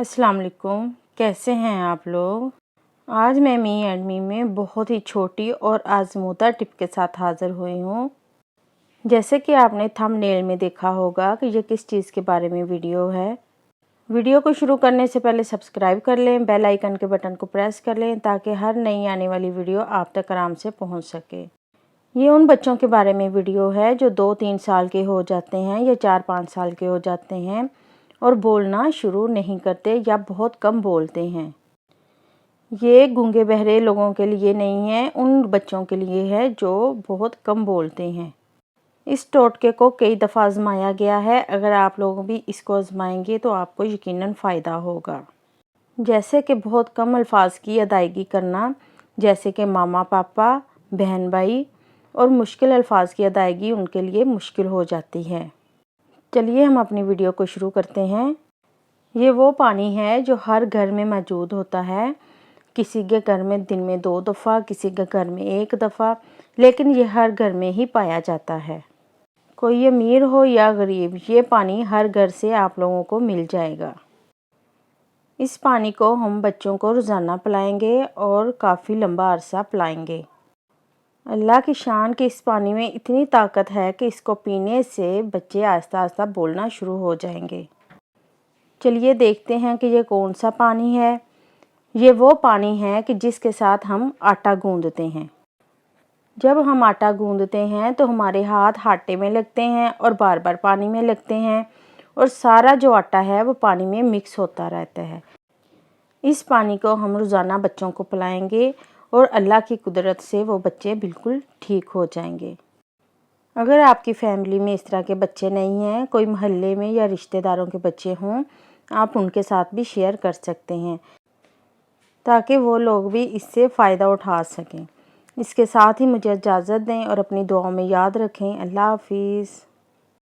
अस्सलाम वालेकुम, कैसे हैं आप लोग। आज मैं मी एंड मी में बहुत ही छोटी और आजमूदा टिप के साथ हाज़िर हुई हूँ। जैसे कि आपने थंबनेल में देखा होगा कि ये किस चीज़ के बारे में वीडियो है। वीडियो को शुरू करने से पहले सब्सक्राइब कर लें, बेल आइकन के बटन को प्रेस कर लें ताकि हर नई आने वाली वीडियो आप तक आराम से पहुँच सके। ये उन बच्चों के बारे में वीडियो है जो 2-3 साल के हो जाते हैं या 4-5 साल के हो जाते हैं और बोलना शुरू नहीं करते या बहुत कम बोलते हैं। ये गूंगे बहरे लोगों के लिए नहीं है, उन बच्चों के लिए है जो बहुत कम बोलते हैं। इस टोटके को कई दफ़ा आजमाया गया है। अगर आप लोग भी इसको आजमाएंगे तो आपको यकीनन फ़ायदा होगा। जैसे कि बहुत कम अल्फाज की अदायगी करना, जैसे कि मामा पापा, बहन भाई, और मुश्किल अल्फाज की अदायगी उनके लिए मुश्किल हो जाती है। चलिए हम अपनी वीडियो को शुरू करते हैं। ये वो पानी है जो हर घर में मौजूद होता है। किसी के घर में दिन में 2 दफ़ा, किसी के घर में 1 दफ़ा, लेकिन ये हर घर में ही पाया जाता है। कोई अमीर हो या गरीब, ये पानी हर घर से आप लोगों को मिल जाएगा। इस पानी को हम बच्चों को रोज़ाना पिलाएंगे और काफ़ी लंबा अरसा पिलाएंगे। अल्लाह की शान कि इस पानी में इतनी ताकत है कि इसको पीने से बच्चे आहिस्ता आहिस्ता बोलना शुरू हो जाएंगे। चलिए देखते हैं कि ये कौन सा पानी है। ये वो पानी है कि जिसके साथ हम आटा गूंदते हैं। जब हम आटा गूंदते हैं तो हमारे हाथ आटे में लगते हैं और बार बार पानी में लगते हैं और सारा जो आटा है वो पानी में मिक्स होता रहता है। इस पानी को हम रोज़ाना बच्चों को पिलाएंगे और अल्लाह की कुदरत से वो बच्चे बिल्कुल ठीक हो जाएंगे। अगर आपकी फैमिली में इस तरह के बच्चे नहीं हैं, कोई मोहल्ले में या रिश्तेदारों के बच्चे हों, आप उनके साथ भी शेयर कर सकते हैं ताकि वो लोग भी इससे फ़ायदा उठा सकें। इसके साथ ही मुझे इजाज़त दें और अपनी दुआओं में याद रखें। अल्लाह हाफ़िज़।